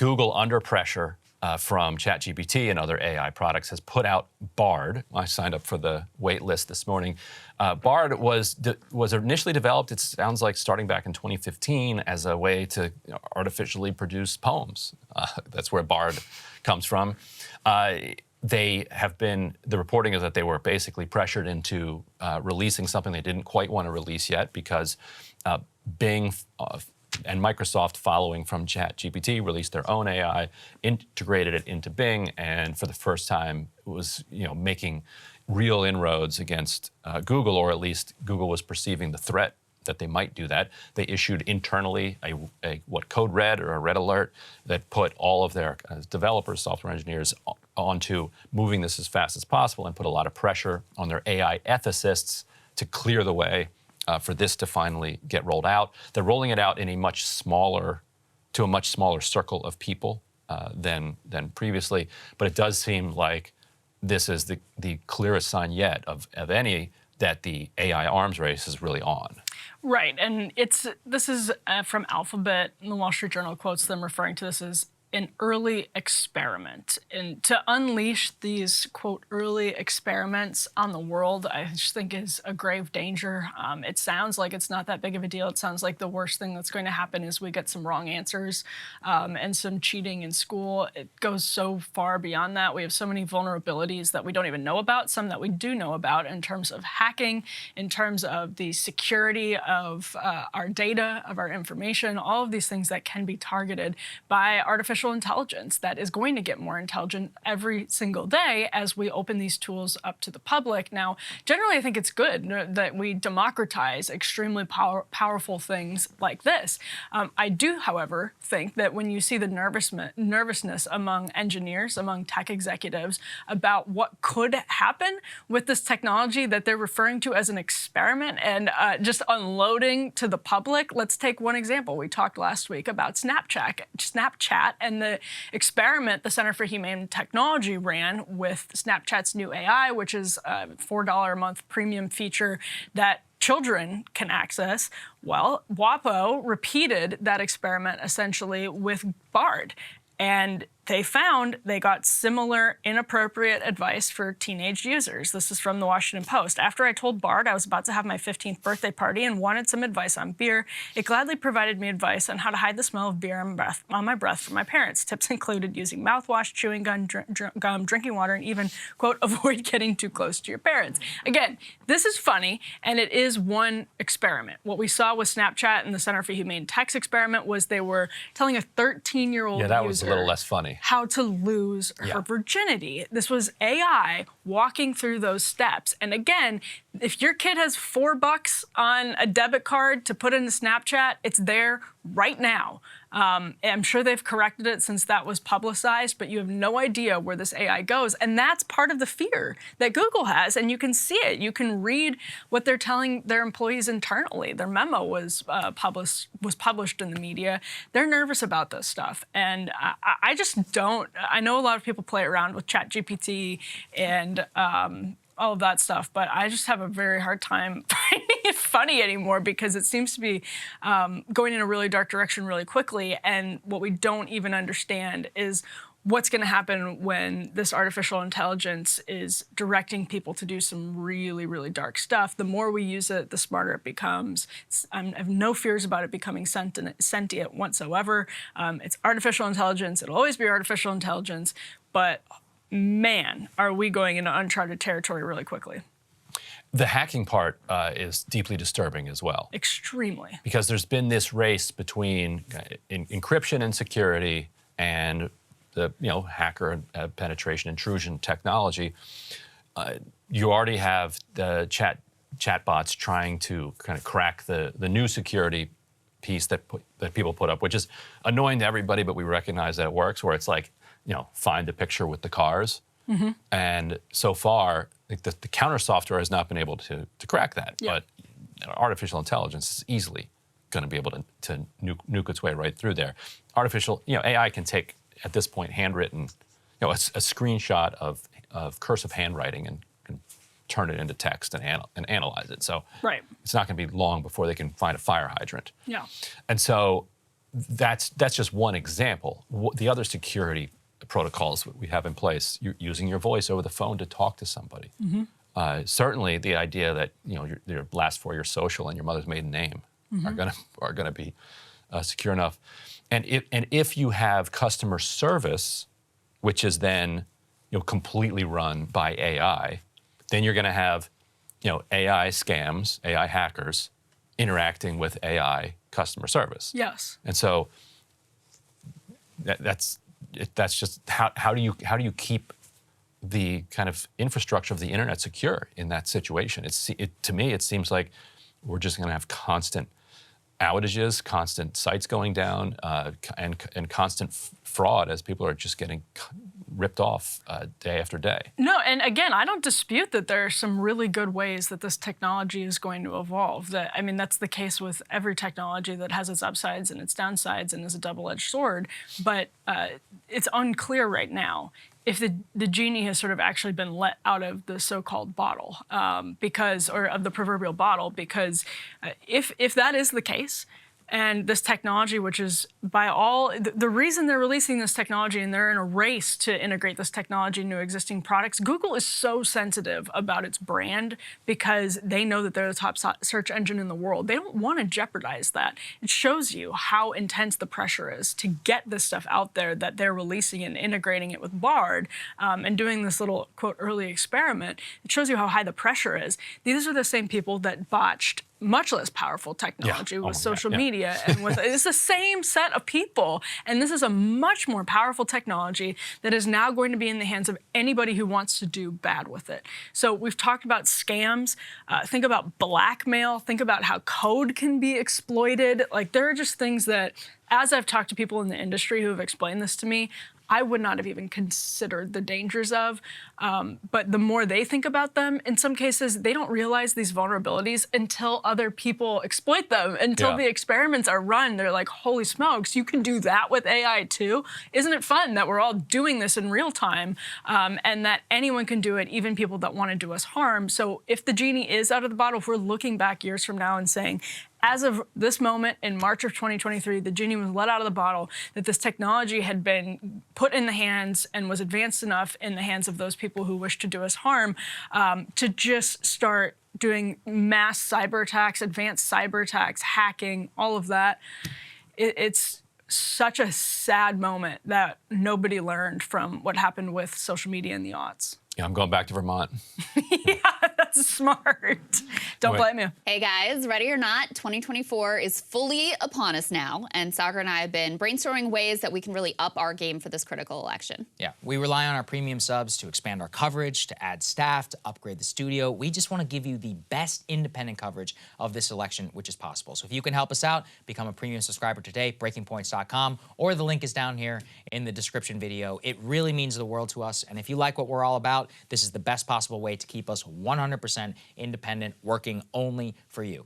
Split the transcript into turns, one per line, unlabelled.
Google, under pressure from ChatGPT and other AI products, has put out Bard. I signed up for the wait list this morning. Bard was initially developed, it sounds like, starting back in 2015 as a way to artificially produce poems. That's where Bard comes from. The reporting is that they were basically pressured into releasing something they didn't quite want to release yet because Bing and Microsoft, following from ChatGPT, released their own AI, integrated it into Bing, and for the first time was making real inroads against Google, or at least Google was perceiving the threat that they might do that. They issued internally a code red, or a red alert, that put all of their developers, software engineers, onto moving this as fast as possible, and put a lot of pressure on their AI ethicists to clear the way for this to finally get rolled out. They're rolling it out in a much smaller circle of people than previously, but it does seem like this is the clearest sign yet of any that the AI arms race is really on.
Right, and this is from Alphabet, and the Wall Street Journal quotes them referring to this as an early experiment. And to unleash these, quote, early experiments on the world, I just think is a grave danger. It sounds like it's not that big of a deal. It sounds like the worst thing that's going to happen is we get some wrong answers and some cheating in school. It goes so far beyond that. We have so many vulnerabilities that we don't even know about, some that we do know about in terms of hacking, in terms of the security of our data, of our information, all of these things that can be targeted by artificial intelligence that is going to get more intelligent every single day as we open these tools up to the public. Now, generally, I think it's good that we democratize extremely powerful things like this. I do, however, think that when you see the nervousness among engineers, among tech executives, about what could happen with this technology that they're referring to as an experiment and just unloading to the public. Let's take one example. We talked last week about Snapchat and the experiment the Center for Humane Technology ran with Snapchat's new AI, which is a $4 a month premium feature that children can access. Well, WAPO repeated that experiment essentially with Bard. And they got similar inappropriate advice for teenage users. This is from the Washington Post. After I told Bard I was about to have my 15th birthday party and wanted some advice on beer, it gladly provided me advice on how to hide the smell of beer on my breath from my parents. Tips included using mouthwash, chewing gum, drinking water, and even, quote, avoid getting too close to your parents. Again, this is funny, and it is one experiment. What we saw with Snapchat and the Center for Humane Tech's experiment was they were telling a 13-year-old
that was a little less funny.
How to lose her virginity. This was AI walking through those steps. And again, if your kid has $4 on a debit card to put into Snapchat, it's there right now. I'm sure they've corrected it since that was publicized, but you have no idea where this AI goes. And that's part of the fear that Google has. And you can see it. You can read what they're telling their employees internally. Their memo was published in the media. They're nervous about this stuff. And I just don't. I know a lot of people play around with ChatGPT and all of that stuff, but I just have a very hard time finding it funny anymore because it seems to be going in a really dark direction really quickly. And what we don't even understand is what's going to happen when this artificial intelligence is directing people to do some really, really dark stuff. The more we use it, the smarter it becomes. I have no fears about it becoming sentient whatsoever. It's artificial intelligence. It'll always be artificial intelligence. But man, are we going into uncharted territory really quickly.
The hacking part is deeply disturbing as well.
Extremely. Because
there's been this race between encryption and security and the hacker penetration intrusion technology. You already have the chatbots trying to kind of crack the new security piece that people put up, which is annoying to everybody, but we recognize that it works, where it's like, find a picture with the cars. Mm-hmm. And so far, the counter software has not been able to crack that. Yeah. But artificial intelligence is easily going to be able to nuke its way right through there. AI can take, at this point, handwritten, a screenshot of cursive handwriting and can turn it into text and analyze it. So
right.
It's not going to be long before they can find a fire hydrant.
Yeah.
And so that's just one example. The other security protocols we have in place, you're using your voice over the phone to talk to somebody. Certainly, the idea that your last 4 of your social and your mother's maiden name are gonna be secure enough. And if you have customer service, which is then completely run by AI, then you're going to have AI scams, AI hackers interacting with AI customer service.
Yes.
And so that's just how do you keep the kind of infrastructure of the internet secure in that situation? To me, it seems like we're just going to have constant outages, constant sites going down, and constant fraud as people are just getting ripped off day after day.
No, and again, I don't dispute that there are some really good ways that this technology is going to evolve. I mean, that's the case with every technology that has its upsides and its downsides and is a double-edged sword. But it's unclear right now if the genie has sort of actually been let out of the so-called bottle, or of the proverbial bottle, because if that is the case, and this technology, which is the reason they're releasing this technology and they're in a race to integrate this technology into existing products, Google is so sensitive about its brand because they know that they're the top search engine in the world. They don't want to jeopardize that. It shows you how intense the pressure is to get this stuff out there that they're releasing and integrating it with Bard and doing this little, quote, early experiment. It shows you how high the pressure is. These are the same people that botched much less powerful technology with social media, and it's the same set of people. And this is a much more powerful technology that is now going to be in the hands of anybody who wants to do bad with it. So we've talked about scams. Think about blackmail. Think about how code can be exploited. Like, there are just things that, as I've talked to people in the industry who have explained this to me, I would not have even considered the dangers of. But the more they think about them, in some cases, they don't realize these vulnerabilities until other people exploit them, until the experiments are run. They're like, holy smokes, you can do that with AI too? Isn't it fun that we're all doing this in real time and that anyone can do it, even people that want to do us harm? So if the genie is out of the bottle, if we're looking back years from now and saying, as of this moment in March of 2023, the genie was let out of the bottle, that this technology had been put in the hands and was advanced enough in the hands of those people who wish to do us harm to just start doing mass cyber attacks, advanced cyber attacks, hacking, all of that. It's such a sad moment that nobody learned from what happened with social media in the aughts.
Yeah, I'm going back to Vermont.
Yeah, that's smart. Don't blame you.
Hey guys, ready or not, 2024 is fully upon us now, and Sagar and I have been brainstorming ways that we can really up our game for this critical election.
Yeah, we rely on our premium subs to expand our coverage, to add staff, to upgrade the studio. We just want to give you the best independent coverage of this election, which is possible. So if you can help us out, become a premium subscriber today, breakingpoints.com, or the link is down here in the description video. It really means the world to us, and if you like what we're all about, this is the best possible way to keep us 100% independent, working only for you.